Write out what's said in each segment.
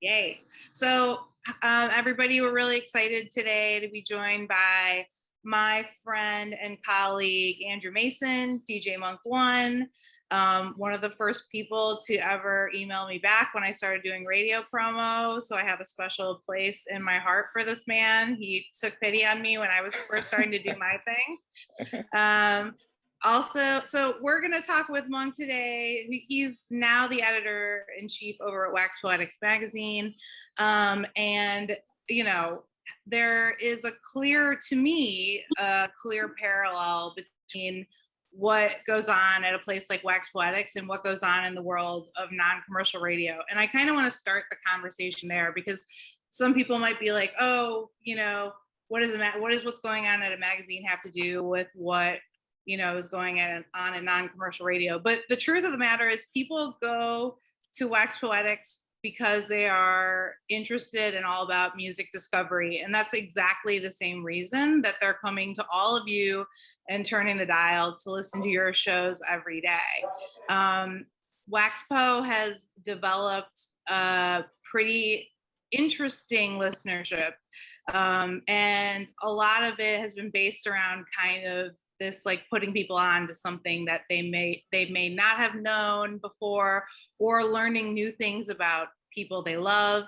Yay. So everybody, we're really excited today to be joined by my friend and colleague, Andrew Mason, DJ Monk One, one of the first people to ever email me back when I started doing radio promo. So I have a special place in my heart for this man. He took pity on me when I was first starting to do my thing. Also, so we're going to talk with Monk today. He's now the editor-in-chief over at Wax Poetics magazine. And, you know, there is to me, a clear parallel between what goes on at a place like Wax Poetics and what goes on in the world of non-commercial radio. And I kind of want to start the conversation there because some people might be like, oh, you know, what does what's going on at a magazine have to do with what is going on in non-commercial radio? But the truth of the matter is people go to Wax Poetics because they are interested and all about music discovery. And that's exactly the same reason that they're coming to all of you and turning the dial to listen to your shows every day. Waxpo has developed a pretty interesting listenership. And a lot of it has been based around kind of this like putting people on to something that they may not have known before, or learning new things about people they love.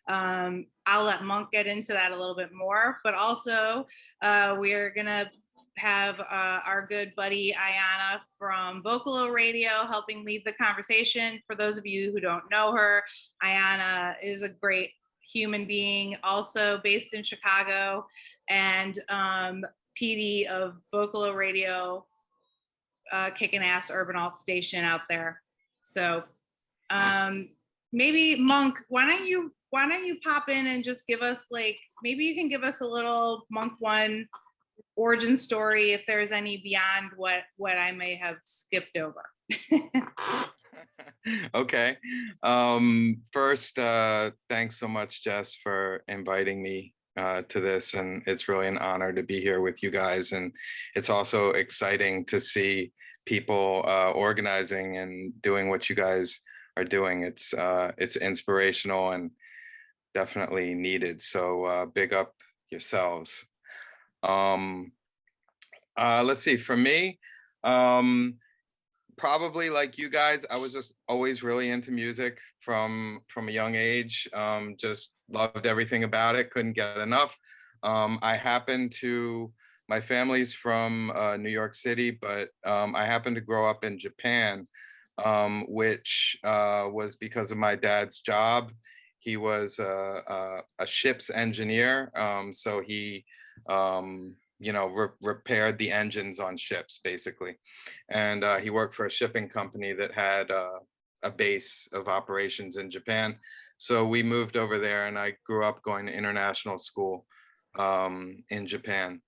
I'll let Monk get into that a little bit more, but also we're gonna have our good buddy Ayana from Vocalo Radio helping lead the conversation. For those of you who don't know her, Ayana is a great human being, also based in Chicago, and PD of Vocalo Radio, kicking ass urban alt station out there. So maybe Monk, why don't you pop in and just give us maybe you can give us a little Monk One origin story if there's any beyond what I may have skipped over. Okay. First, thanks so much, Jess, for inviting me to this, and it's really an honor to be here with you guys. And it's also exciting to see people organizing and doing what you guys are doing. It's inspirational and definitely needed. So big up yourselves. Let's see. For me, probably like you guys, I was just always really into music from a young age. Just loved everything about it, couldn't get enough. My family's from New York City, but I happened to grow up in Japan, which was because of my dad's job. He was a ship's engineer, so he repaired the engines on ships, basically. And he worked for a shipping company that had a base of operations in Japan. So we moved over there, and I grew up going to international school in Japan.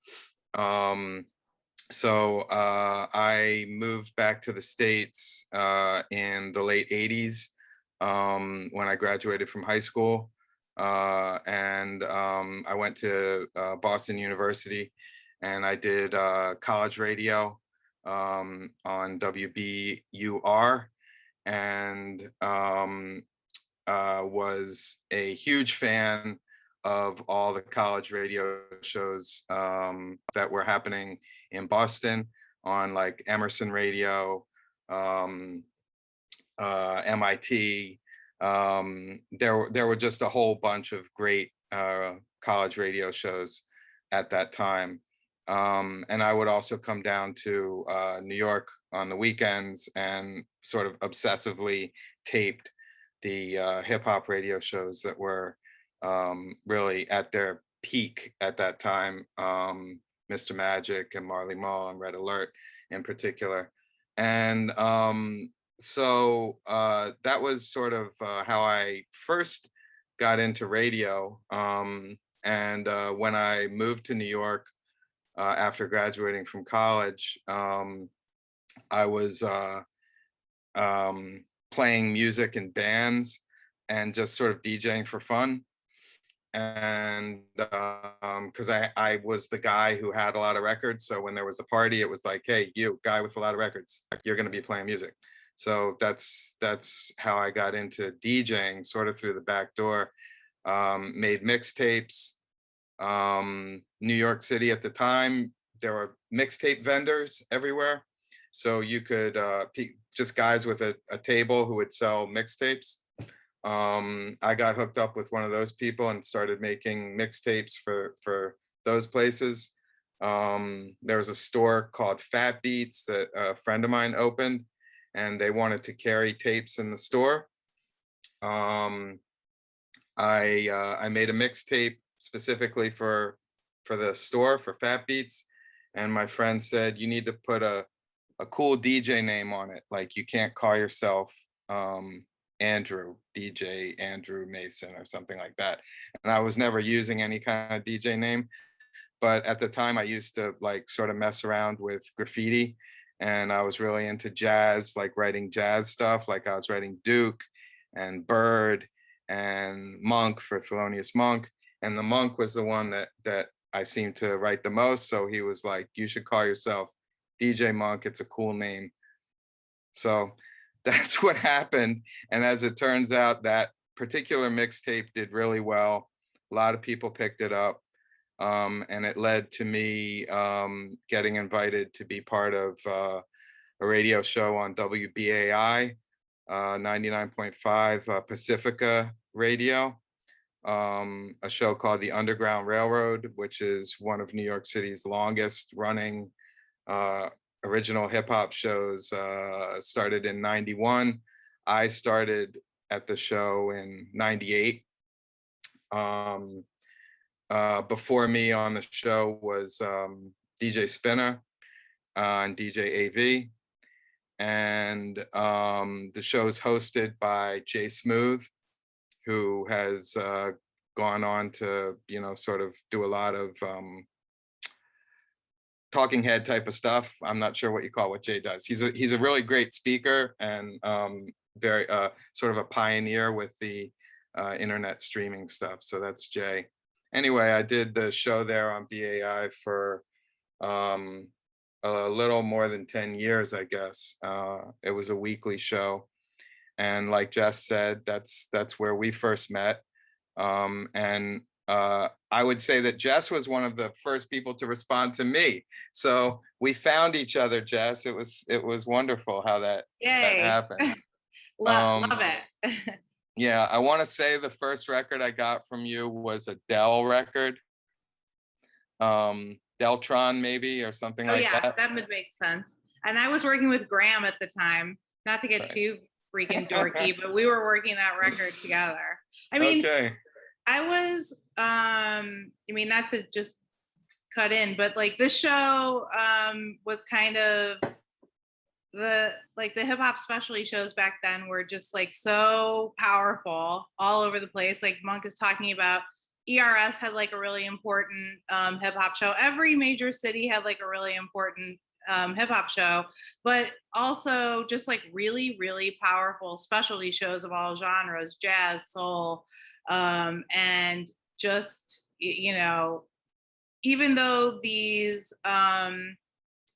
So I moved back to the States in the late 80s when I graduated from high school. And I went to Boston University, and I did college radio on WBUR, and was a huge fan of all the college radio shows that were happening in Boston on like Emerson Radio, MIT. There were just a whole bunch of great college radio shows at that time. And I would also come down to New York on the weekends and sort of obsessively taped the hip hop radio shows that were really at their peak at that time. Mr. Magic and Marley Marl and Red Alert in particular. And so that was sort of how I first got into radio. And when I moved to New York after graduating from college, I was playing music in bands and just sort of DJing for fun. And because I was the guy who had a lot of records. So when there was a party, it was like, hey, you guy with a lot of records, you're going to be playing music. So that's how I got into DJing, sort of through the back door. made mixtapes. New York City at the time, there were mixtape vendors everywhere. So you could, just guys with a table who would sell mixtapes. I got hooked up with one of those people and started making mixtapes for those places. There was a store called Fat Beats that a friend of mine opened, and they wanted to carry tapes in the store. I made a mixtape specifically for the store for Fat Beats, and my friend said you need to put a cool DJ name on it. Like you can't call yourself DJ Andrew Mason or something like that. And I was never using any kind of DJ name, but at the time I used to like sort of mess around with graffiti, and I was really into jazz, like writing jazz stuff. Like I was writing Duke and Bird and Monk for Thelonious Monk, and the Monk was the one that I seemed to write the most. So he was like, "You should call yourself DJ Monk. It's a cool name." So that's what happened. And as it turns out, that particular mixtape did really well. A lot of people picked it up. And it led to me getting invited to be part of a radio show on WBAI, 99.5 Pacifica Radio, a show called The Underground Railroad, which is one of New York City's longest running original hip hop shows. Started in 91. I started at the show in 98. Before me on the show was DJ Spinner and DJ AV. And the show is hosted by Jay Smooth, who has gone on to, sort of do a lot of talking head type of stuff. I'm not sure what you call what Jay does. He's a really great speaker and very sort of a pioneer with the internet streaming stuff. So that's Jay. Anyway, I did the show there on BAI for a little more than 10 years, I guess. It was a weekly show. And like Jess said, that's where we first met. And I would say that Jess was one of the first people to respond to me. So we found each other, Jess. It was wonderful how that happened. Love it. Yeah, I want to say the first record I got from you was a Dell record. Deltron maybe, or something like that. Oh yeah, that would make sense. And I was working with Graham at the time, not to get too freaking dorky, but we were working that record together. I mean, I was, not to just cut in, but like this show was kind of the hip hop specialty shows back then were just like so powerful all over the place. Like Monk is talking about, ERS had like a really important hip hop show. Every major city had like a really important hip hop show, but also just like really, really powerful specialty shows of all genres, jazz, soul, and just, even though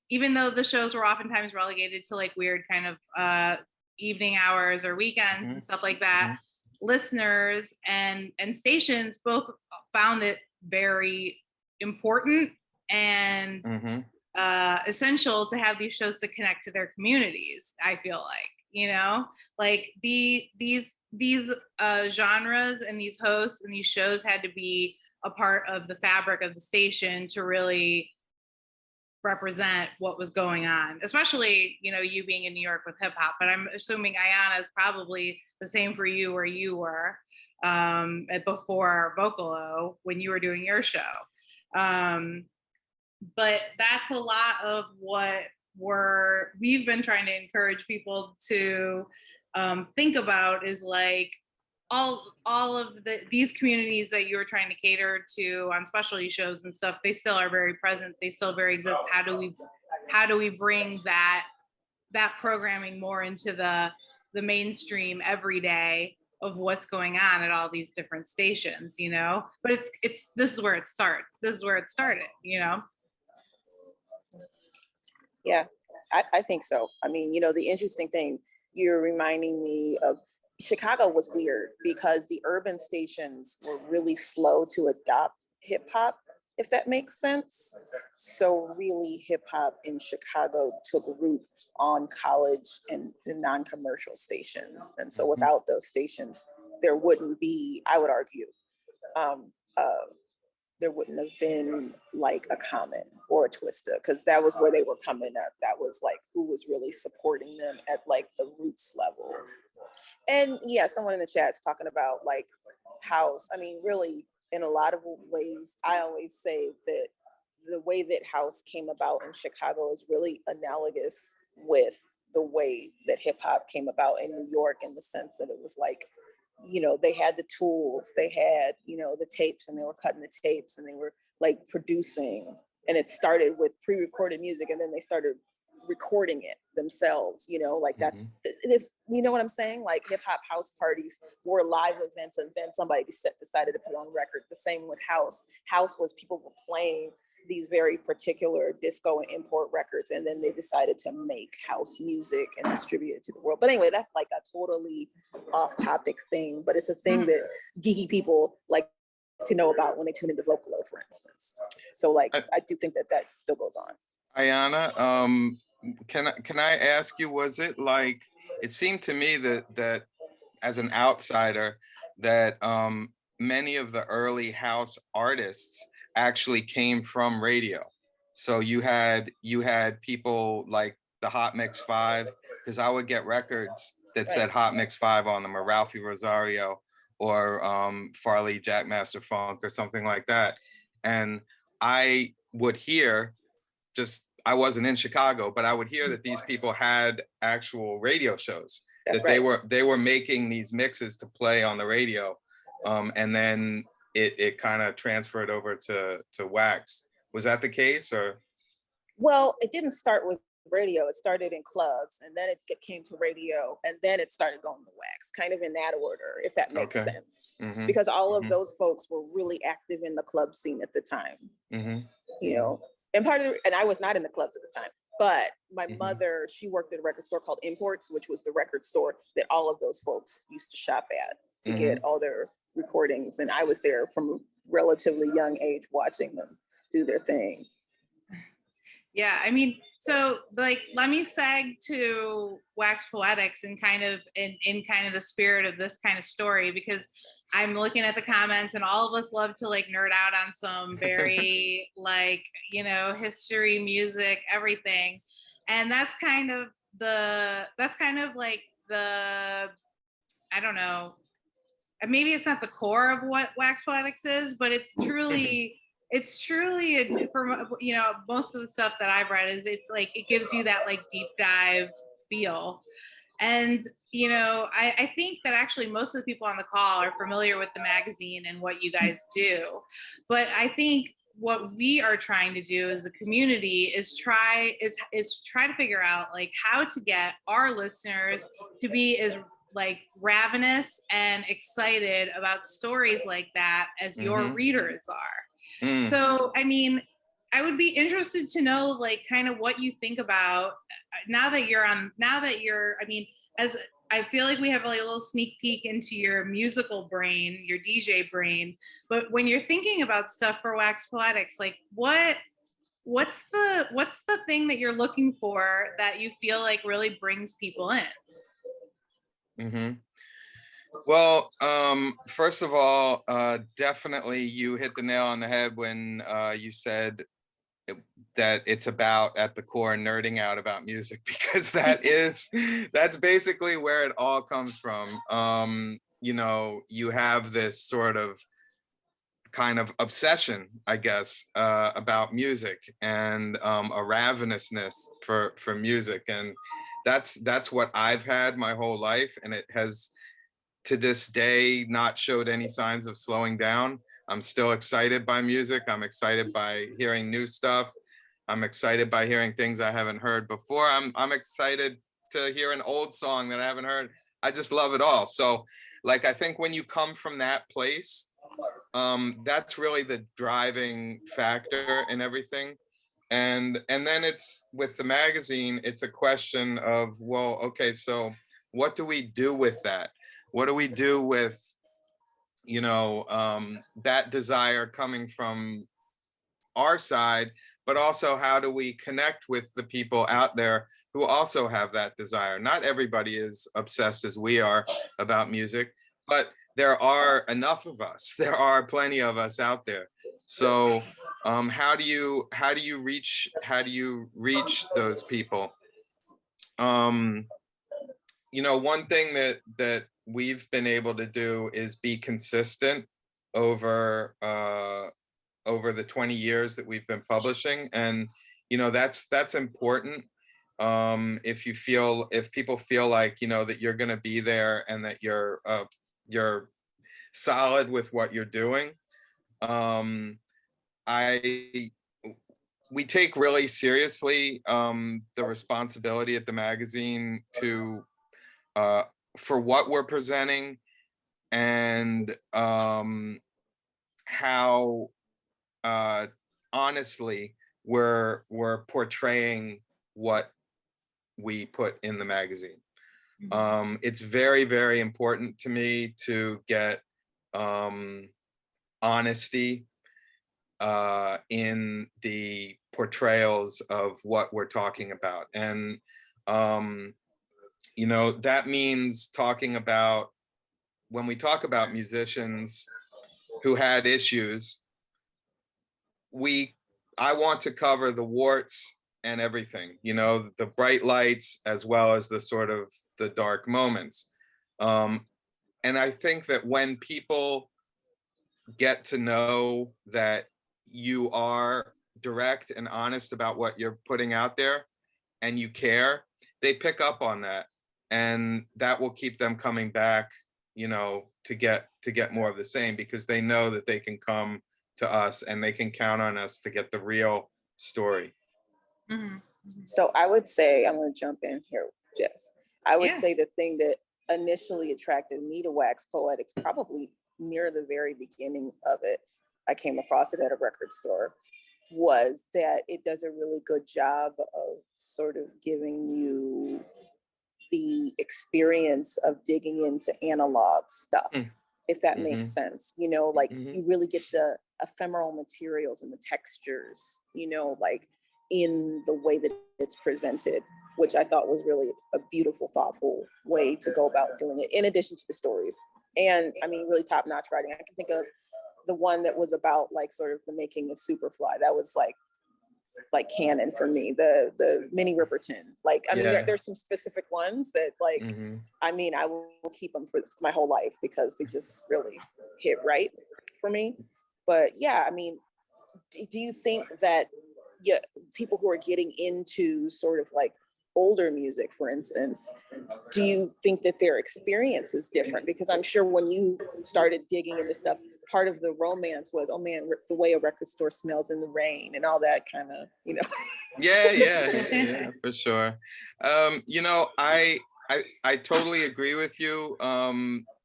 the shows were oftentimes relegated to like weird kind of evening hours or weekends and stuff like that, listeners and stations both found it very important and essential to have these shows to connect to their communities. I feel like, these genres and these hosts and these shows had to be a part of the fabric of the station to really represent what was going on, especially, you being in New York with hip hop, but I'm assuming Ayanna is probably the same for you where you were before Vocalo when you were doing your show. But that's a lot of what we've been trying to encourage people to think about is like all of these communities that you were trying to cater to on specialty shows and stuff, they still are very present. They still very exist. How do we bring that programming more into the mainstream every day of what's going on at all these different stations, but this is where it started. Yeah, I think so. I mean, the interesting thing, you're reminding me of Chicago was weird because the urban stations were really slow to adopt hip hop, if that makes sense. So really hip hop in Chicago took root on college and the non-commercial stations. And so without those stations, there wouldn't be, I would argue, um, there wouldn't have been like a Common or a Twista, because that was where they were coming up. That was like who was really supporting them at like the roots level. And yeah, someone in the chat's talking about like house. I mean, really, in a lot of ways, I always say that the way that house came about in Chicago is really analogous with the way that hip hop came about in New York, in the sense that it was like, you know, they had the tools, they had, you know, the tapes, and they were cutting the tapes, and they were like producing. And it started with pre-recorded music, and then they started recording it themselves, you know, like that's it is, you know what I'm saying? Like hip hop house parties were live events, and then somebody decided to put on record. The same with house. House was people were playing these very particular disco and import records, and then they decided to make house music and distribute it to the world. But anyway, that's like a totally off-topic thing, but it's a thing that geeky people like to know about when they tune into Vocalo, for instance. So like, I do think that that still goes on. Ayana, can I ask you, was it like, it seemed to me that as an outsider, that many of the early house artists actually came from radio. So you had people like the Hot Mix 5, because I would get records that said Hot Mix 5 on them, or Ralphie Rosario, or Farley Jackmaster Funk, or something like that. And I would hear, just, I wasn't in Chicago, but I would hear that these people had actual radio shows. That's that they were making these mixes to play on the radio, and then it kind of transferred over to Wax. Was that the case, or? Well, it didn't start with radio. It started in clubs, and then it came to radio, and then it started going to Wax, kind of in that order, if that makes sense. Because all of those folks were really active in the club scene at the time. You know, and and I was not in the clubs at the time, but my mother, she worked at a record store called Imports, which was the record store that all of those folks used to shop at to get all their recordings. And I was there from a relatively young age watching them do their thing. Yeah, I mean, so like, let me seg to Wax Poetics and kind of in kind of the spirit of this kind of story, because I'm looking at the comments, and all of us love to like nerd out on some very like, you know, history, music, everything. And that's kind of like the, I don't know, maybe it's not the core of what Wax Poetics is, but it's truly for, you know, most of the stuff that I've read is it's like, it gives you that like deep dive feel. And, you know, I think that actually most of the people on the call are familiar with the magazine and what you guys do. But I think what we are trying to do as a community is try to figure out like how to get our listeners to be as like ravenous and excited about stories like that as your readers are. So, I mean, I would be interested to know, like, kind of what you think about now that you're, I mean, as I feel like we have like a little sneak peek into your musical brain, your DJ brain, but when you're thinking about stuff for Wax Poetics, like what's the thing that you're looking for that you feel like really brings people in? Well, first of all, definitely you hit the nail on the head when you said that it's about, at the core, nerding out about music, because that's basically where it all comes from. You know, you have this sort of kind of obsession, I guess, about music, and a ravenousness for music, and that's what I've had my whole life, and it has, to this day, not showed any signs of slowing down. I'm still excited by music. I'm excited by hearing new stuff. I'm excited by hearing things I haven't heard before. I'm excited to hear an old song that I haven't heard. I just love it all. So, like, I think when you come from that place, that's really the driving factor in everything. And then it's, with the magazine, it's a question of, well, okay, so what do we do with that? what do we do with, you know, that desire coming from our side, but also how do we connect with the people out there who also have that desire? Not everybody is obsessed as we are about music, but there are enough of us. There are plenty of us out there. So how do you reach those people? You know, one thing that we've been able to do is be consistent over over the 20 years that we've been publishing, and you know, that's important. If people feel like, you know, that you're going to be there and that you're solid with what you're doing. I We take really seriously the responsibility at the magazine to uh, for what we're presenting, and how honestly we're portraying what we put in the magazine. It's very, very important to me to get honesty in the portrayals of what we're talking about. And you know, that means talking about, when we talk about musicians who had issues, I want to cover the warts and everything, you know, the bright lights as well as the sort of the dark moments. And I think that when people get to know that you are direct and honest about what you're putting out there and you care, they pick up on that, and that will keep them coming back, you know, to get more of the same, because they know that they can come to us and they can count on us to get the real story. Mhm. So I would say, I'm going to jump in here, Jess. I would Yeah. say the thing that initially attracted me to Wax Poetics, probably near the very beginning of it, I came across it at a record store, was that it does a really good job of sort of giving you the experience of digging into analog stuff, if that makes sense. You know, like you really get the ephemeral materials and the textures, you know, like in the way that it's presented, which I thought was really a beautiful, thoughtful way to go about doing it, in addition to the stories. And I mean, really top-notch writing. I can think of the one that was about like sort of the making of Superfly. That was like canon for me. The Minnie Riperton. Like, I mean, there's some specific ones that like, I mean, I will keep them for my whole life because they just really hit right for me. But yeah, I mean, do you think that people who are getting into sort of like older music, for instance, do you think that their experience is different? Because I'm sure when you started digging into stuff, part of the romance was, oh man, the way a record store smells in the rain and all that kind of, you know. Yeah, for sure. You know, I totally agree with you.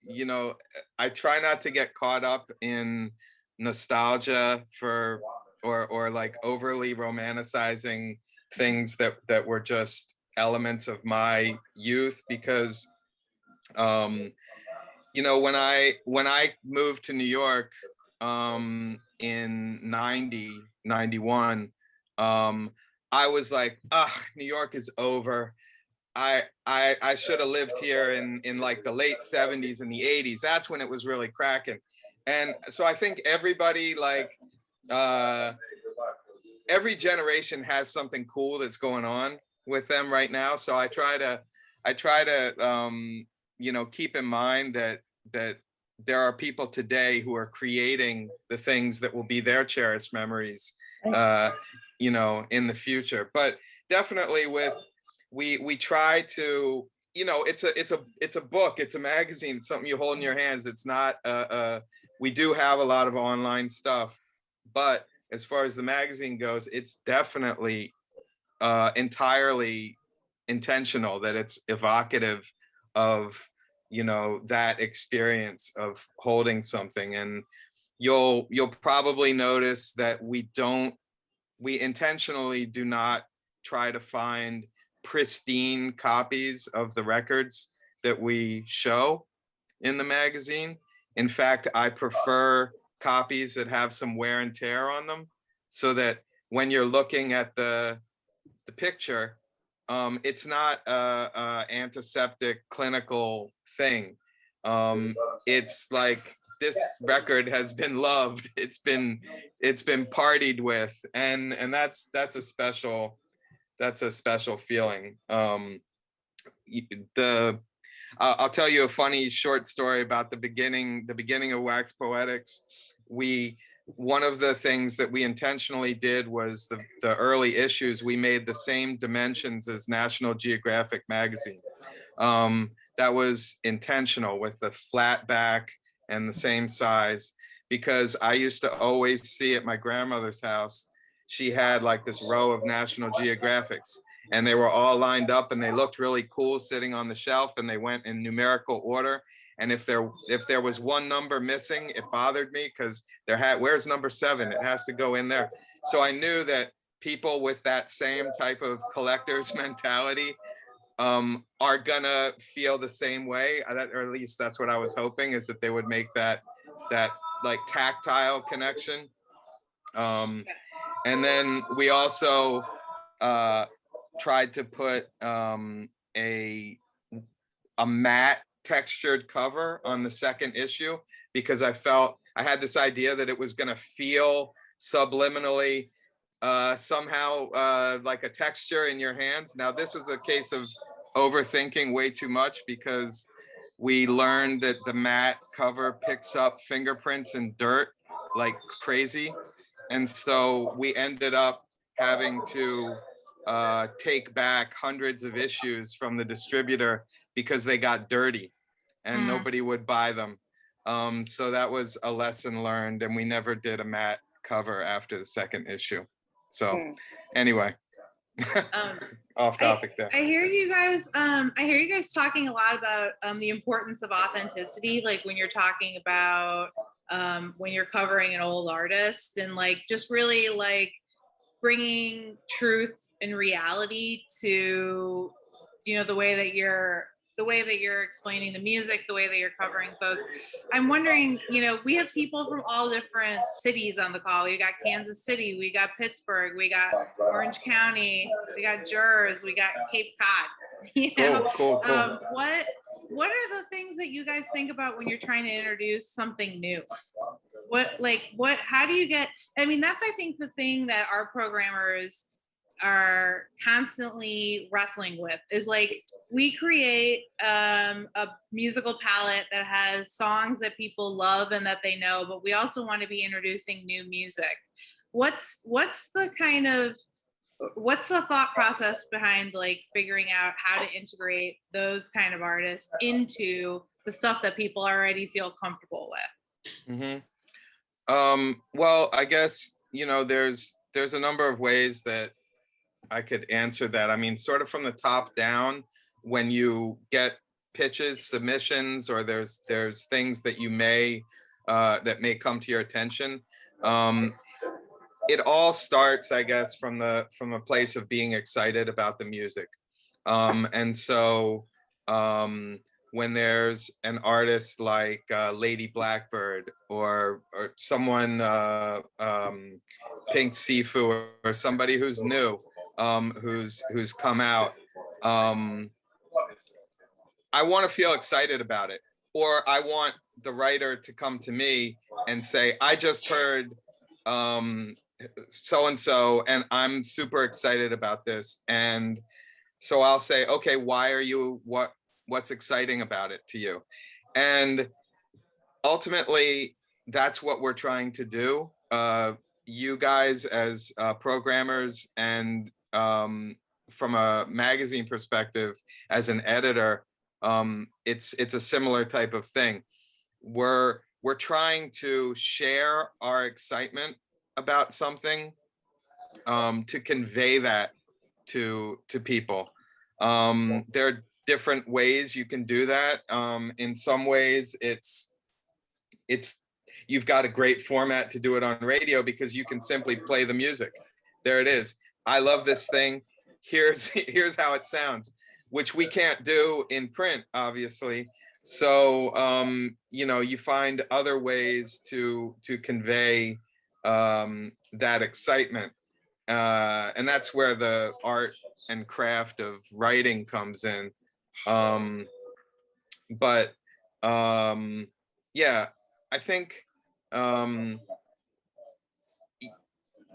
You know, I try not to get caught up in nostalgia for, or like overly romanticizing things that were just elements of my youth, because you know, when I moved to New York in 91, I was like, New York is over. I should have lived here in like the late 70s and the 80s. That's when it was really cracking. And so I think everybody, like every generation has something cool that's going on with them right now. So I try to you know, keep in mind that there are people today who are creating the things that will be their cherished memories, you know, in the future. But definitely we try to, you know, it's a book, it's a magazine, it's something you hold in your hands. It's not we do have a lot of online stuff, but as far as the magazine goes, it's definitely entirely intentional, that it's evocative of, you know, that experience of holding something. And you'll probably notice that we intentionally do not try to find pristine copies of the records that we show. in the magazine. In fact, I prefer copies that have some wear and tear on them, so that when you're looking at the picture, it's not a antiseptic clinical thing. It's like this record has been loved. It's been partied with, and that's a special feeling. I'll tell you a funny short story about the beginning of Wax Poetics. One of the things that we intentionally did was the early issues, we made the same dimensions as National Geographic magazine. That was intentional, with the flat back and the same size, because I used to always see at my grandmother's house, she had like this row of National Geographics, and they were all lined up and they looked really cool sitting on the shelf, and they went in numerical order. And if there was one number missing, it bothered me, because where's number 7? It has to go in there. So I knew that people with that same type of collector's mentality are gonna feel the same way, or at least that's what I was hoping, is that they would make that like tactile connection. And then we also tried to put a matte textured cover on the second issue, because I felt I had this idea that it was going to feel subliminally somehow like a texture in your hands. Now, this was a case of overthinking way too much, because we learned that the matte cover picks up fingerprints and dirt like crazy. And so we ended up having to take back hundreds of issues from the distributor because they got dirty and nobody would buy them. So that was a lesson learned, and we never did a matte cover after the second issue. So anyway, off topic there. I hear you guys talking a lot about the importance of authenticity, like when you're talking about when you're covering an old artist, and like just really like bringing truth and reality to, you know, the way that you're explaining the music, the way that you're covering folks. I'm wondering, you know, we have people from all different cities on the call. We got Kansas City, we got Pittsburgh, we got Orange County, we got Jers, we got Cape Cod. You know, Cool. What are the things that you guys think about when you're trying to introduce something new? How do you get, I mean, that's, I think, the thing that our programmers are constantly wrestling with, is like, we create a musical palette that has songs that people love and that they know, but we also want to be introducing new music. What's the thought process behind like figuring out how to integrate those kind of artists into the stuff that people already feel comfortable with? Well, I guess, you know, there's a number of ways that I could answer that. I mean, sort of from the top down, when you get pitches, submissions, or there's things that you may that may come to your attention. It all starts, I guess, from a place of being excited about the music. And so when there's an artist like Lady Blackbird or someone, Pink Sifu, or somebody who's new, who's come out, I want to feel excited about it. Or I want the writer to come to me and say, I just heard so-and-so, and I'm super excited about this. And so I'll say, okay, what's exciting about it to you? And ultimately, that's what we're trying to do. You guys as programmers, and from a magazine perspective, as an editor, it's a similar type of thing. We're trying to share our excitement about something, to convey that to people. There are different ways you can do that. In some ways, it's you've got a great format to do it on radio, because you can simply play the music. There it is. I love this thing. Here's how it sounds. which we can't do in print, obviously. So, you know, you find other ways to convey that excitement. And that's where the art and craft of writing comes in. But yeah, I think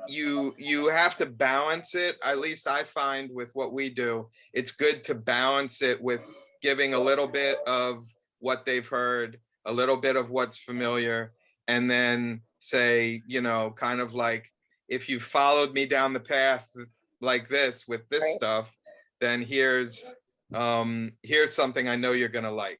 you have to balance it. At least I find with what we do, it's good to balance it with giving a little bit of what they've heard, a little bit of what's familiar, and then say, you know, kind of like, if you followed me down the path like this with this Right. stuff, then here's something I know you're gonna like.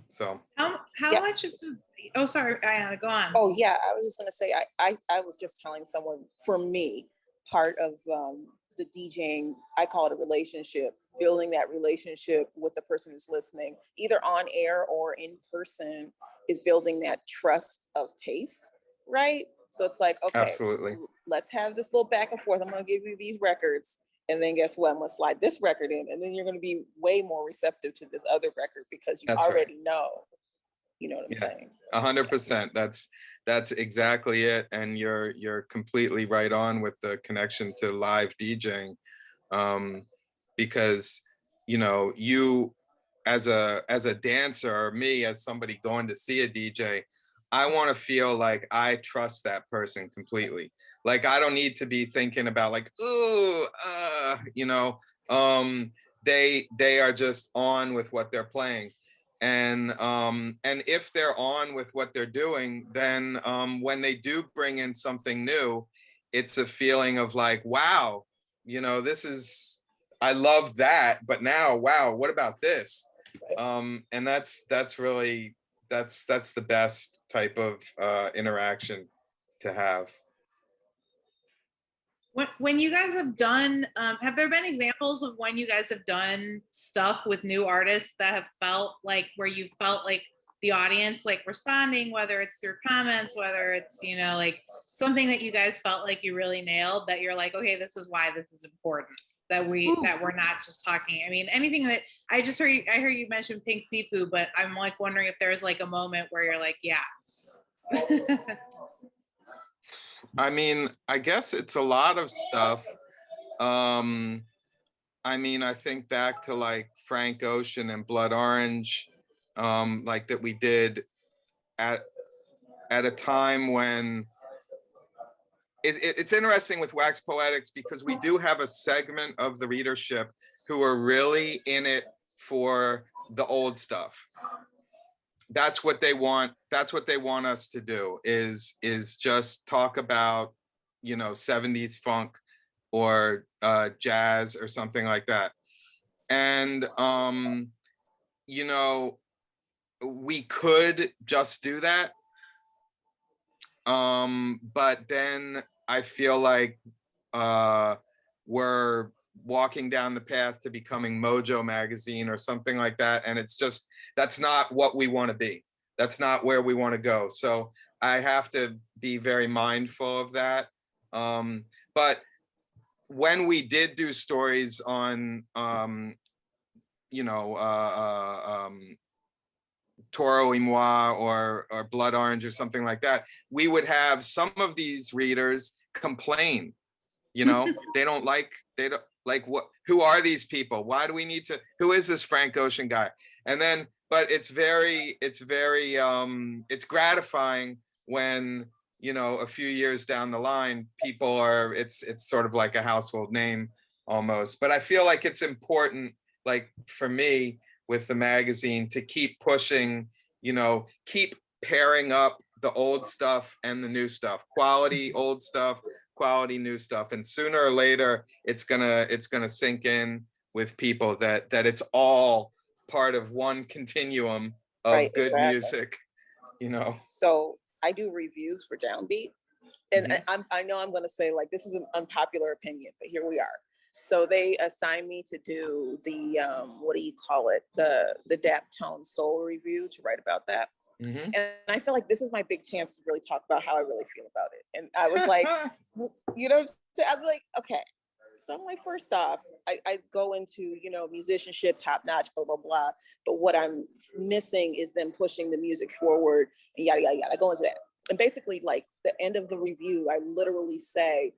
So How Yeah. much of the, oh, sorry, Ayana, go on. Oh yeah, I was just gonna say, I was just telling someone, for me, part of the DJing, I call it a relationship, building that relationship with the person who's listening, either on air or in person, is building that trust of taste, right? So it's like, okay, absolutely. let's have this little back and forth. I'm gonna give you these records. And then guess what? I'm gonna slide this record in, and then you're gonna be way more receptive to this other record because you That's right. already know. You know what I'm Yeah. saying? 100%. That's exactly it. And you're completely right on with the connection to live DJing, because you know, you as a dancer, or me as somebody going to see a DJ, I want to feel like I trust that person completely. Like I don't need to be thinking about like, ooh, you know, they are just on with what they're playing. And if they're on with what they're doing, then when they do bring in something new, it's a feeling of like, wow, you know, this is, I love that, but now, wow, what about this? And that's really, that's the best type of interaction to have. When you guys have done, have there been examples of when you guys have done stuff with new artists that have felt like, where you felt like the audience like responding, whether it's through comments, whether it's, you know, like something that you guys felt like you really nailed, that you're like, okay, this is why this is important, that we're not just talking. I mean, anything that I heard you mention Pink Seafood, but I'm like wondering if there's like a moment where you're like, yeah. I mean, I guess it's a lot of stuff. I mean, I think back to like Frank Ocean and Blood Orange, like that we did at a time when it's interesting with Wax Poetics, because we do have a segment of the readership who are really in it for the old stuff. That's what they want. That's what they want us to do, is just talk about, you know, 70s funk or jazz or something like that. And you know, we could just do that, but then I feel like we're walking down the path to becoming Mojo magazine or something like that, and it's just, that's not what we want to be. That's not where we want to go. So I have to be very mindful of that. But when we did do stories on you know, Toro y Moi or Blood Orange or something like that, we would have some of these readers complain, you know, they don't like what, who are these people? Why do we need to, who is this Frank Ocean guy? And then, but it's very, it's gratifying when, you know, a few years down the line, people are, it's sort of like a household name almost. But I feel like it's important, like for me with the magazine, to keep pushing, you know, keep pairing up the old stuff and the new stuff, quality old stuff, quality new stuff, and sooner or later it's gonna sink in with people that it's all part of one continuum of Right, good exactly. music, you know. So I do reviews for Downbeat, and I know I'm going to say like, this is an unpopular opinion, but here we are. So they assigned me to do the what do you call it, the Daptone Soul review, to write about that. And I feel like this is my big chance to really talk about how I really feel about it. And I was like, you know, I'm like, okay, So I'm like, first off, I go into, you know, musicianship, top notch, blah, blah, blah. But what I'm missing is them pushing the music forward and yada, yada, yada. I go into that. And basically, like the end of the review, I literally say,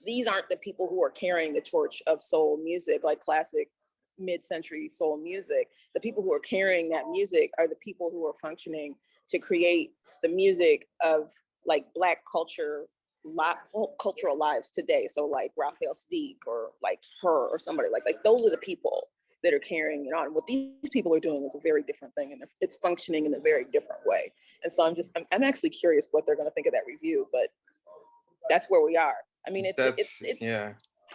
these aren't the people who are carrying the torch of soul music, like classic mid-century soul music. The people who are carrying that music are the people who are functioning to create the music of like Black culture, cultural lives today. So like Raphael Sadiq or like her or somebody like those are the people that are carrying it on. What these people are doing is a very different thing, and it's functioning in a very different way. And so I'm actually curious what they're going to think of that review, but that's where we are. I mean, it's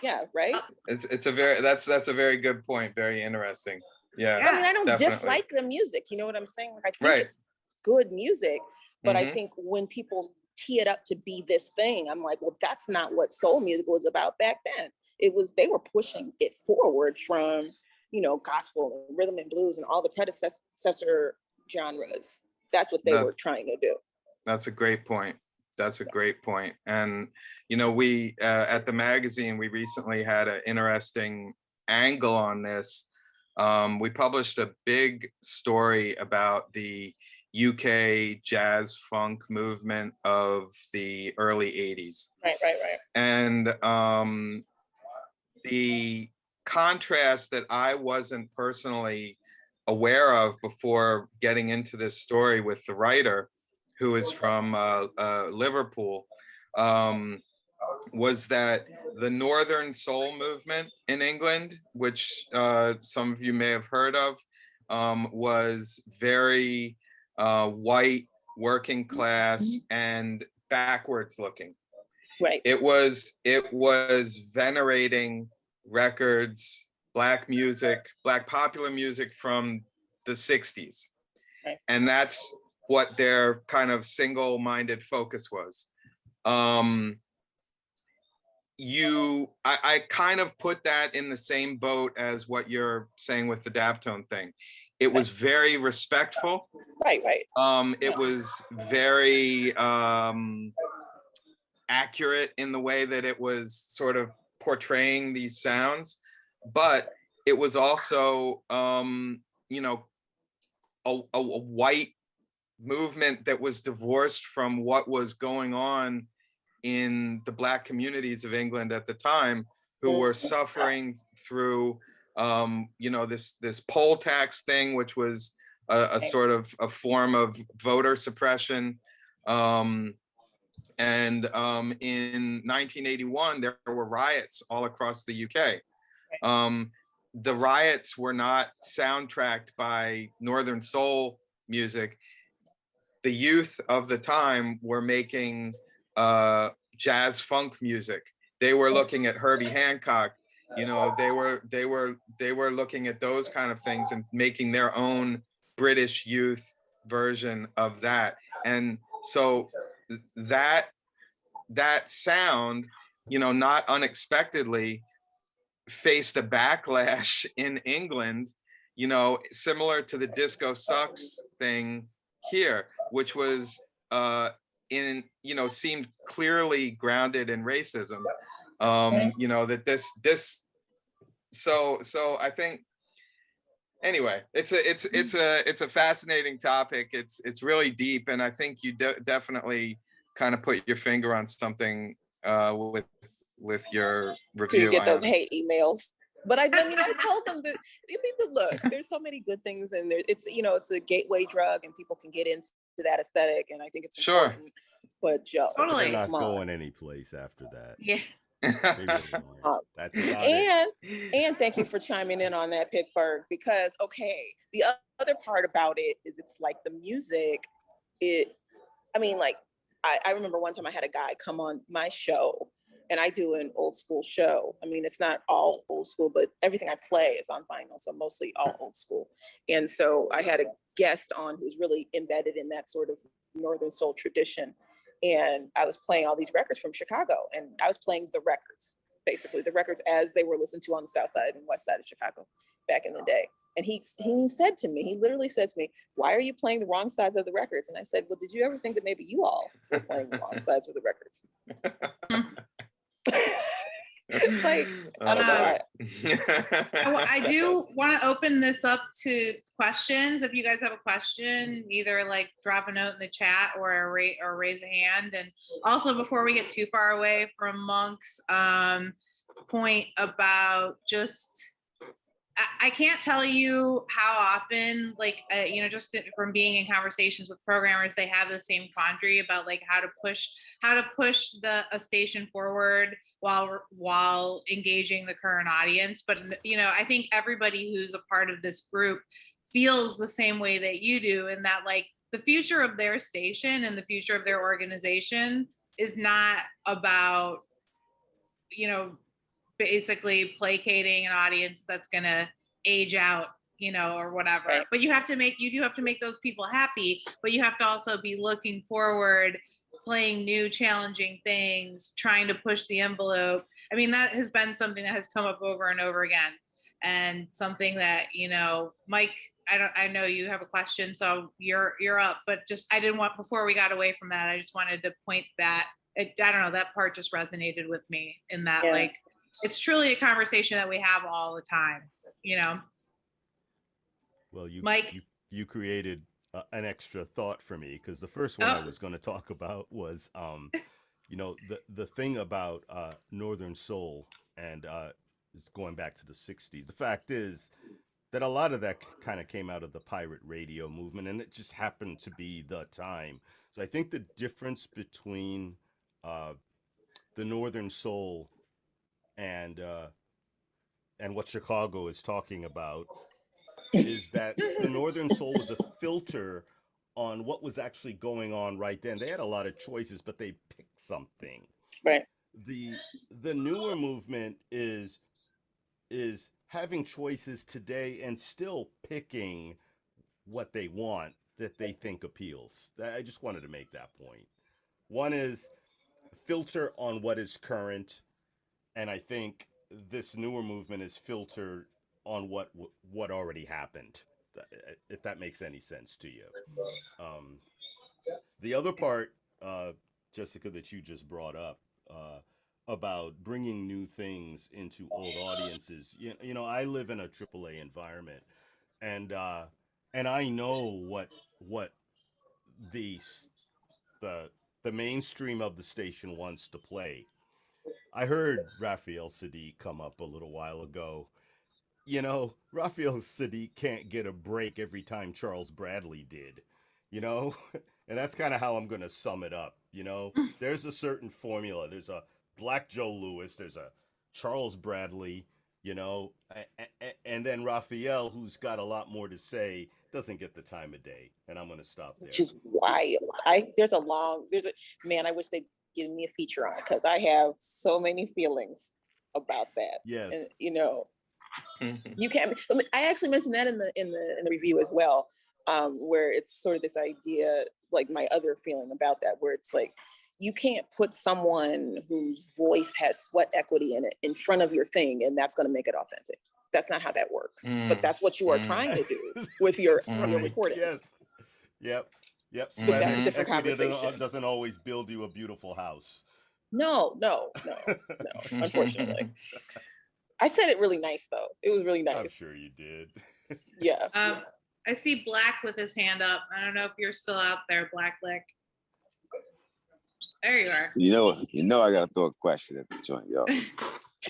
yeah, right. It's a very that's a very good point. Very interesting. Yeah. I mean, I don't definitely dislike the music. You know what I'm saying? Like, I think it's good music, but I think when people tee it up to be this thing, I'm like, well, that's not what soul music was about back then. They were pushing it forward from, you know, gospel and rhythm and blues and all the predecessor genres. That's what they were trying to do. That's a great point. That's a great point. And, you know, we, at the magazine, we recently had an interesting angle on this. We published a big story about the UK jazz funk movement of the early 80s. Right. And the contrast that I wasn't personally aware of before getting into this story with the writer, who is from Liverpool, was that the Northern Soul movement in England, which some of you may have heard of, was very white, working class, and backwards looking. Right. It was venerating records, Black music, Black popular music from the 60s. Right. And that's what their kind of single-minded focus was. I kind of put that in the same boat as what you're saying with the Daptone thing. It was very respectful. Right. It was very accurate in the way that it was sort of portraying these sounds, but it was also, you know, a white movement that was divorced from what was going on in the Black communities of England at the time, who were suffering through, you know, this poll tax thing, which was a sort of a form of voter suppression. And in 1981, there were riots all across the UK. The riots were not soundtracked by Northern Soul music. The youth of the time were making jazz funk music. They were looking at Herbie Hancock. You know, they were looking at those kind of things and making their own British youth version of that. And so that sound, you know, not unexpectedly faced a backlash in England, you know, similar to the Disco Sucks thing here, which was in, you know, seemed clearly grounded in racism. You know, that this so I think, anyway, it's a fascinating topic. It's really deep, and I think you definitely kind of put your finger on something with your review. You get those hate emails. But I mean, I told them that, I mean, look, there's so many good things in there. It's, you know, it's a gateway drug and people can get into that aesthetic. And I think it's important. Sure. But Joe, totally. They're not going any place after that. Yeah. That's about it. And thank you for chiming in on that, Pittsburgh, because, okay, the other part about it is it's like the music, I mean, like, I remember one time I had a guy come on my show, and I do an old school show. I mean, it's not all old school, but everything I play is on vinyl, so mostly all old school. And so I had a guest on who's really embedded in that sort of Northern Soul tradition. And I was playing all these records from Chicago, and I was playing the records, basically the records as they were listened to on the South Side and West Side of Chicago back in the day. And he said to me, he literally said to me, "Why are you playing the wrong sides of the records?" And I said, "Well, did you ever think that maybe you all were playing the wrong sides of the records?" Like, I do want to open this up to questions. If you guys have a question, either like drop a note in the chat or raise a hand. And also, before we get too far away from Monk's point about just, I can't tell you how often, like, just from being in conversations with programmers, they have the same quandary about like how to push a station forward while engaging the current audience. But I think everybody who's a part of this group feels the same way that you do, and that like the future of their station and the future of their organization is not about basically placating an audience that's going to age out, or whatever. Right. But you do have to make those people happy, but you have to also be looking forward, playing new challenging things, trying to push the envelope. I mean, that has been something that has come up over and over again, and something that, Mike, I know you have a question, so you're up, but just, I didn't want, before we got away from that, I just wanted to point that, I don't know, that part just resonated with me in that, like, it's truly a conversation that we have all the time, Well, Mike, you created an extra thought for me, because the first one I was going to talk about was, the thing about Northern Soul, and it's going back to the 60s. The fact is that a lot of that kind of came out of the pirate radio movement, and it just happened to be the time. So I think the difference between the Northern Soul and what Chicago is talking about is that the Northern Soul was a filter on what was actually going on right then. They had a lot of choices, but they picked something. Right. The newer movement is having choices today and still picking what they want that they think appeals. I just wanted to make that point. One is filter on what is current, and I think this newer movement is filtered on what already happened, if that makes any sense to you. The other part, Jessica, that you just brought up about bringing new things into old audiences. I live in a AAA environment, and I know what the mainstream of the station wants to play. I heard Raphael Sadiq come up a little while ago. Raphael Sadiq can't get a break every time Charles Bradley did, and that's kind of how I'm going to sum it up. There's a certain formula. There's a Black Joe Lewis, there's a Charles Bradley, and then Raphael, who's got a lot more to say, doesn't get the time of day. And I'm going to stop there. Which is wild. I wish they'd give me a feature on it, because I have so many feelings about that. Yes. And, you can't. I actually mentioned that in the review as well, where it's sort of this idea, like my other feeling about that, where it's like, you can't put someone whose voice has sweat equity in it in front of your thing, and that's going to make it authentic. That's not how that works. But that's what you are trying to do with your recordings. Yes. Yep. But that's a different conversation. Doesn't always build you a beautiful house. No, unfortunately. I said it really nice, though. It was really nice. I'm sure you did. Yeah. I see Black with his hand up. I don't know if you're still out there, Black Lick. There you are. I gotta throw a question at the joint, yo.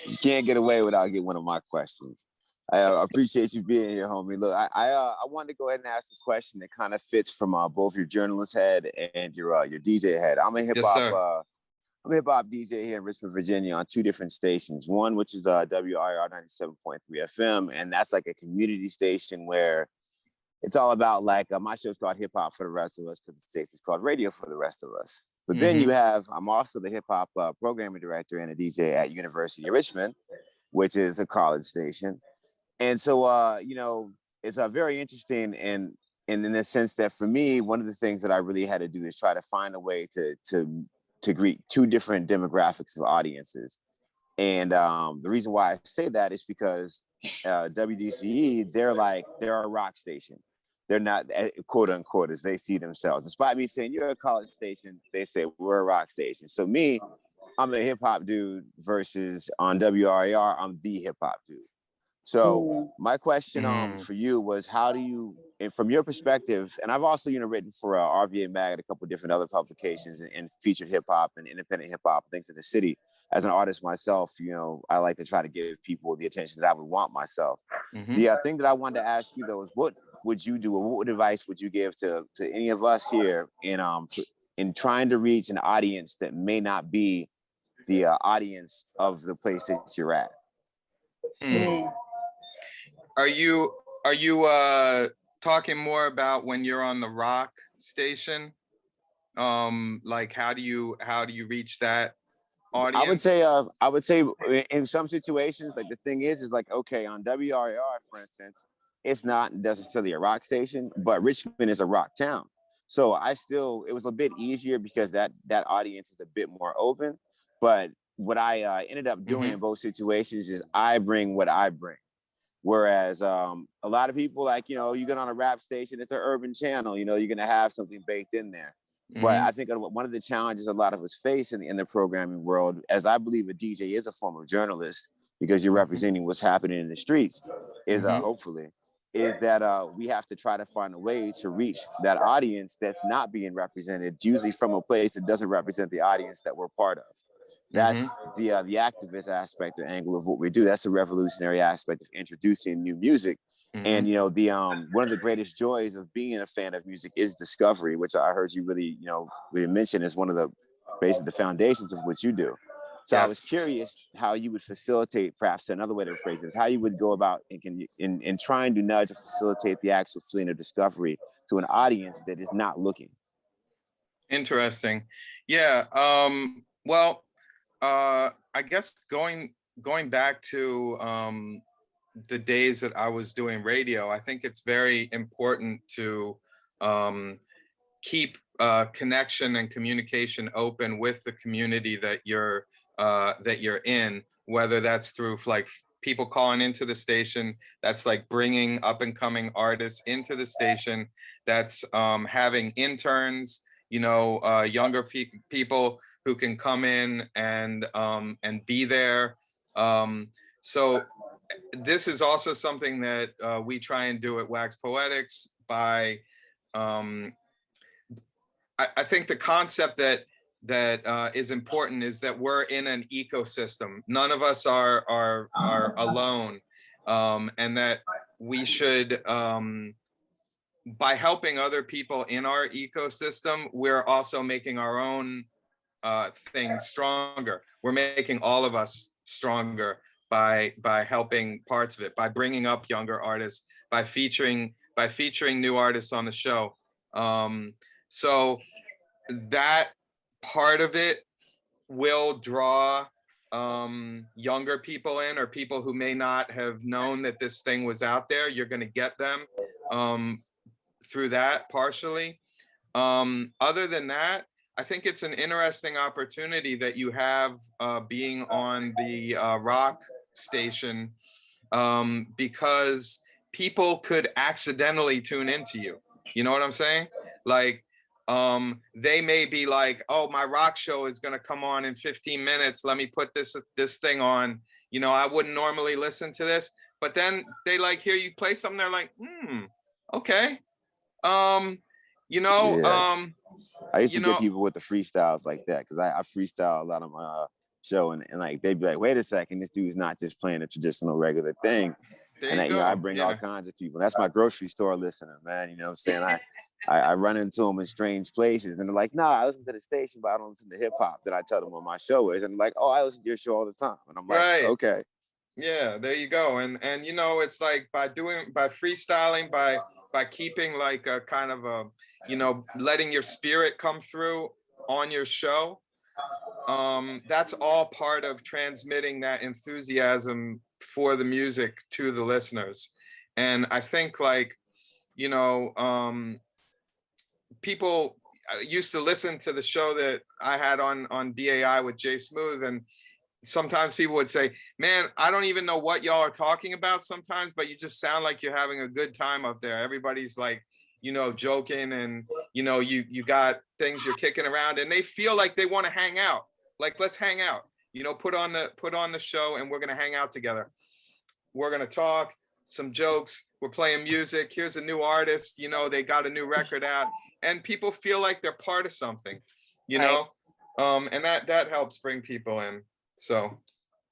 You can't get away without getting one of my questions. I appreciate you being here, homie. Look, I wanted to go ahead and ask a question that kind of fits from both your journalist head and your DJ head. I'm a hip hop DJ here in Richmond, Virginia, on two different stations. One, which is WIR 97.3 FM, and that's like a community station where it's all about like my show's called Hip Hop for the Rest of Us, because the station's called Radio for the Rest of Us. But then I'm also the hip hop programming director and a DJ at University of Richmond, which is a college station. And so, it's very interesting in the sense that for me, one of the things that I really had to do is try to find a way to greet two different demographics of audiences. And the reason why I say that is because WDCE, they're a rock station. They're not, quote unquote, as they see themselves. Despite me saying you're a college station, they say we're a rock station. So me, I'm a hip hop dude versus on WRAR, I'm the hip hop dude. So my question for you was, how do you, and from your perspective, and I've also, you know, written for RVA Mag and a couple of different other publications and featured hip hop and independent hip hop things in the city. As an artist myself, you know, I like to try to give people the attention that I would want myself. The thing that I wanted to ask you though is, what would you do, or what advice would you give to any of us here in trying to reach an audience that may not be the audience of the place that you're at? Are you talking more about when you're on the rock station? Like how do you reach that audience? I would say in some situations, like the thing is like, okay, on WRAR, for instance, it's not necessarily a rock station, but Richmond is a rock town. So it was a bit easier because that audience is a bit more open. But what I ended up doing in both situations is I bring what I bring. Whereas a lot of people, like, you know, you get on a rap station, it's an urban channel, you know, you're going to have something baked in there. But I think one of the challenges a lot of us face in the programming world, as I believe a DJ is a form of journalist, because you're representing what's happening in the streets, is hopefully, is that we have to try to find a way to reach that audience that's not being represented, usually from a place that doesn't represent the audience that we're part of. That's the activist aspect or angle of what we do. That's the revolutionary aspect of introducing new music. And, you know, the one of the greatest joys of being a fan of music is discovery, which I heard you really mention as one of the basically the foundations of what you do. So I was curious how you would facilitate, perhaps another way to phrase this, how you would go about in trying to nudge or facilitate the actual feeling of discovery to an audience that is not looking. Interesting. Yeah. Well, I guess going back to the days that I was doing radio, I think it's very important to keep connection and communication open with the community that you're in, whether that's through like people calling into the station, that's like bringing up and coming artists into the station, that's having interns, you know, younger people who can come in and be there. So this is also something that we try and do at Wax Poetics by, I think the concept that is important is that we're in an ecosystem. None of us are alone, and that we should, by helping other people in our ecosystem, we're also making our own things stronger. We're making all of us stronger by helping parts of it, by bringing up younger artists, by featuring new artists on the show. So that part of it will draw younger people in, or people who may not have known that this thing was out there. You're going to get them through that partially. Other than that, I think it's an interesting opportunity that you have being on the rock station, because people could accidentally tune into you. You know what I'm saying? Like, they may be like, oh, my rock show is going to come on in 15 minutes. Let me put this thing on. You know, I wouldn't normally listen to this, but then they like hear you play something. They're like, okay. You know, yeah. I used to get people with the freestyles like that, because I freestyle a lot on my show, and like they'd be like, wait a second, this dude's not just playing a traditional regular thing. And you know, I bring all kinds of people. That's my grocery store listener, man. You know what I'm saying? I run into them in strange places, and they're like, "No, I listen to the station, but I don't listen to hip hop." That I tell them what my show is, and they're like, "Oh, I listen to your show all the time," and I'm like, "Okay." Yeah, there you go. And you know, it's like by freestyling, by keeping like a kind of a, you know, letting your spirit come through on your show. That's all part of transmitting that enthusiasm for the music to the listeners. And I think, like, you know, people used to listen to the show that I had on BAI with Jay Smooth, and sometimes people would say, man, I don't even know what y'all are talking about sometimes, but you just sound like you're having a good time up there. Everybody's like, you know, joking, and, you know, you got things you're kicking around, and they feel like they want to hang out. like, let's hang out, you know, put on the show and we're going to hang out together. We're going to talk some jokes. We're playing music. Here's a new artist, you know, they got a new record out, and people feel like they're part of something, you know, and that helps bring people in. So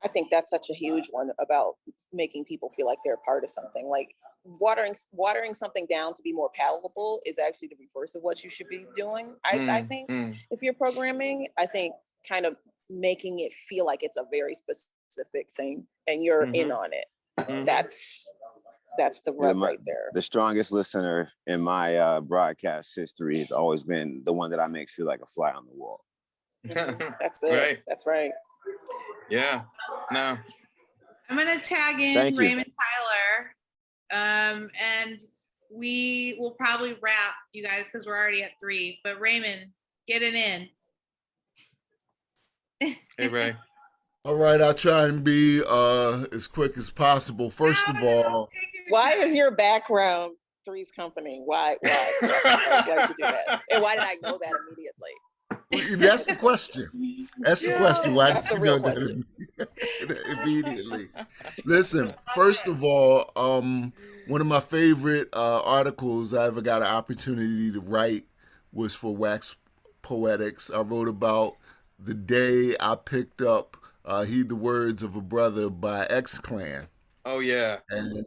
I think that's such a huge one about making people feel like they're a part of something. Like watering something down to be more palatable is actually the reverse of what you should be doing. I think if you're programming, I think kind of making it feel like it's a very specific thing and you're in on it. That's the rub right there. The strongest listener in my broadcast history has always been the one that I make feel like a fly on the wall. That's it. Right. That's right. Yeah. No. I'm gonna tag in Raymond Tyler, and we will probably wrap, you guys, because we're already at 3. But Raymond, get it in. Hey, Ray. All right, I'll try and be as quick as possible. First of all, why is your background Three's Company? Why did you do that? And why did I know that immediately? That's the question. That's the question. Why did you know that immediately? Listen, first of all, one of my favorite articles I ever got an opportunity to write was for Wax Poetics. I wrote about the day I picked up Heed the Words of a Brother by X-Clan. Oh, yeah. And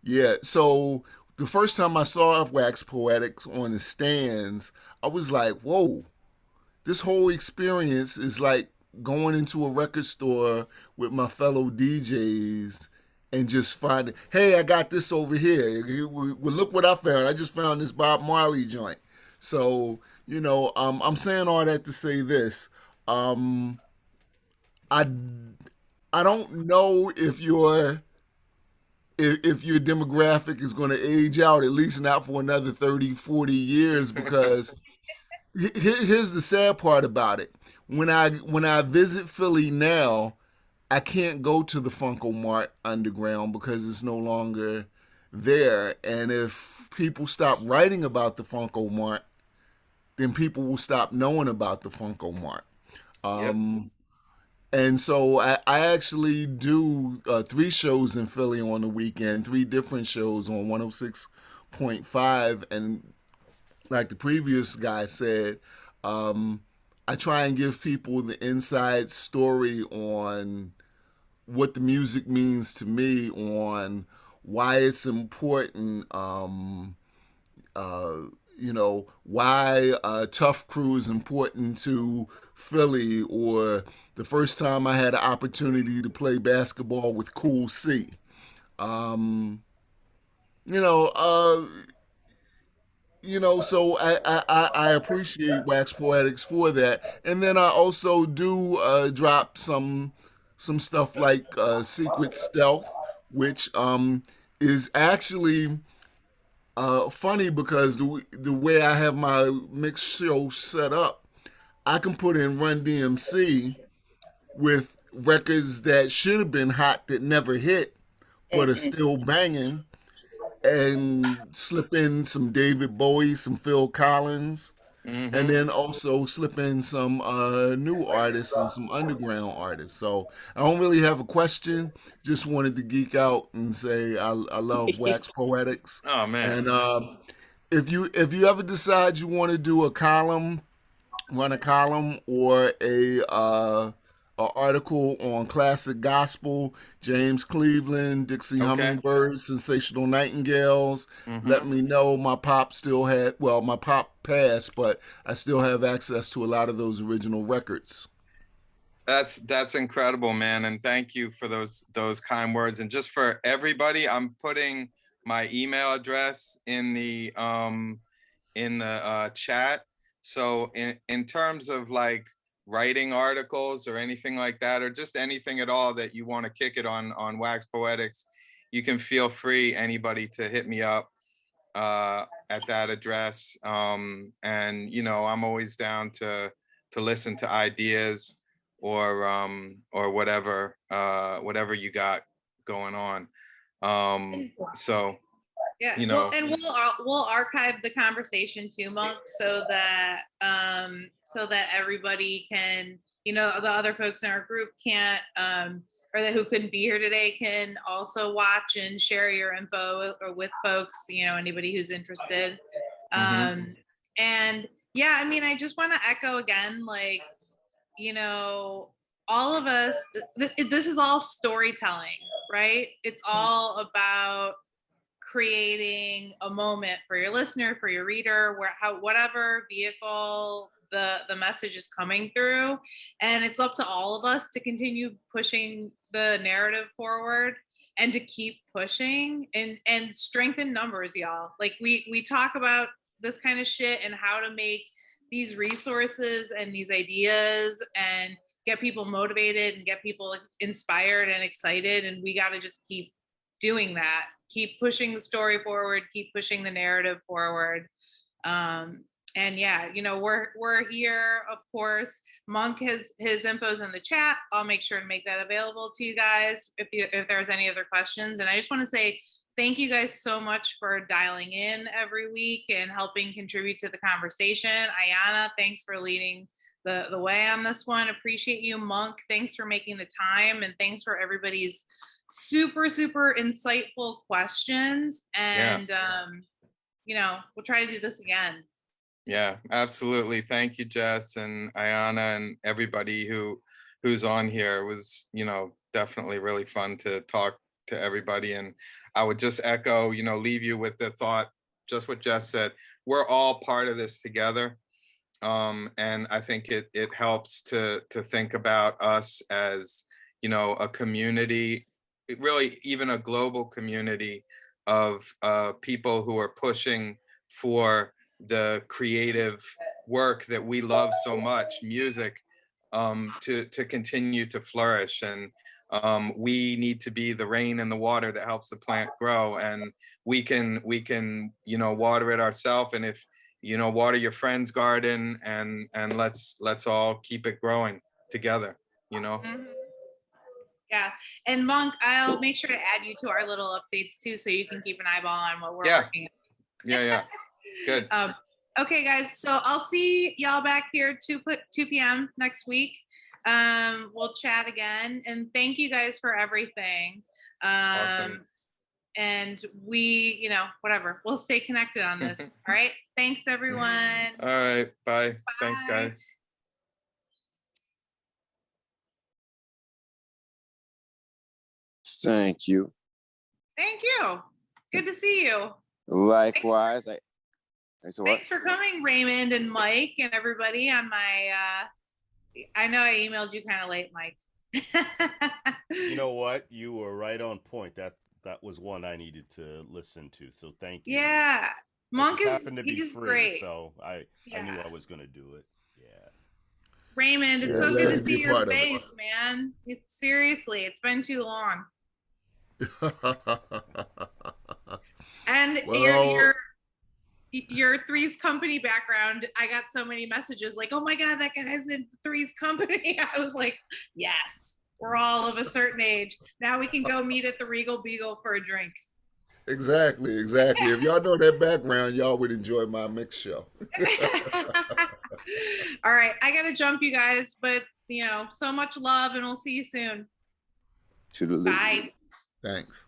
yeah, so the first time I saw Wax Poetics on the stands, I was like, whoa, this whole experience is like going into a record store with my fellow DJs and just finding, hey, I got this over here. Well, look what I found. I just found this Bob Marley joint. So, you know, I'm saying all that to say this. I don't know if your demographic is going to age out, at least not for another 30, 40 years, because here's the sad part about it. When I visit Philly now, I can't go to the Funko Mart Underground because it's no longer there. And if people stop writing about the Funko Mart, then people will stop knowing about the Funko Mart. And so I actually do 3 shows in Philly on the weekend, 3 different shows on 106.5. And like the previous guy said, I try and give people the inside story on what the music means to me, on why it's important, you know, why Tough Crew is important to Philly, or the first time I had an opportunity to play basketball with Cool C. You know, so I appreciate Wax Poetics for that. And then I also do drop some stuff like Secret Stealth, which is actually funny because the way I have my mix show set up, I can put in Run DMC with records that should have been hot that never hit, but are still banging, and slip in some David Bowie, some Phil Collins, and then also slip in some new artists and some underground artists. So I don't really have a question. Just wanted to geek out and say I love Wax Poetics. Oh, man. And if you ever decide you want to do a column, run a column or a article on classic gospel, James Cleveland, Dixie Hummingbirds, Sensational Nightingales, let me know. My pop passed, but I still have access to a lot of those original records. That's incredible, man, and thank you for those kind words. And just for everybody, I'm putting my email address in the chat. So in terms of like writing articles or anything like that, or just anything at all that you want to kick it on Wax Poetics, you can feel free, anybody, to hit me up at that address. And you know, I'm always down to listen to ideas or whatever you got going on. So yeah, you know, well, and we'll archive the conversation too, Monk, so that everybody can you know, the other folks in our group can't, or that who couldn't be here today can also watch and share your info or with folks, you know, anybody who's interested. And yeah, I mean, I just want to echo again, like, you know, all of us, this is all storytelling, right? It's all about creating a moment for your listener, for your reader, whatever vehicle the message is coming through. And it's up to all of us to continue pushing the narrative forward and to keep pushing and strengthen numbers, y'all. Like we talk about this kind of shit and how to make these resources and these ideas and get people motivated and get people inspired and excited. And we got to just keep doing that, keep pushing the story forward, keep pushing the narrative forward. And yeah, you know, we're here, of course. Monk has his info's in the chat. I'll make sure to make that available to you guys if there's any other questions. And I just want to say thank you guys so much for dialing in every week and helping contribute to the conversation. Ayana, thanks for leading the way on this one. Appreciate you. Monk, thanks for making the time, and thanks for everybody's super insightful questions. And you know, we'll try to do this again. Yeah, absolutely. Thank you, Jess and Ayana and everybody who's on here. It was, you know, definitely really fun to talk to everybody. And I would just echo, you know, leave you with the thought, just what Jess said. We're all part of this together. And I think it helps to think about us as, you know, a community, really even a global community of people who are pushing for the creative work that we love so much, music, to continue to flourish. And we need to be the rain and the water that helps the plant grow. And we can, you know, water it ourselves. And if, you know, water your friend's garden, and let's all keep it growing together, you know? Yeah, and Monk, I'll make sure to add you to our little updates too, so you can keep an eyeball on what we're working on. Yeah. Good. Okay, guys, so I'll see y'all back here 2 p.m. next week. We'll chat again, and thank you guys for everything. Awesome. And we, you know, whatever, we'll stay connected on this. All right, thanks everyone. All right, bye. Bye. Thanks, guys. Thank you. Thank you. Good to see you. Likewise. Thanks for coming, Raymond and Mike and everybody on my, I know I emailed you kind of late, Mike. You know what? You were right on point. That was one I needed to listen to. So thank you. Yeah. Monk is he's free, great. So I knew I was going to do it. Yeah. Raymond, it's so good to see your face, man. Seriously, it's been too long. And your Three's Company background, I got so many messages like, oh my God, that guy's in Three's Company. I was like, yes, we're all of a certain age. Now we can go meet at the Regal Beagle for a drink. Exactly. If y'all know that background, y'all would enjoy my mix show. All right, I gotta jump, you guys, but you know, so much love, and we'll see you soon. Bye. Thanks.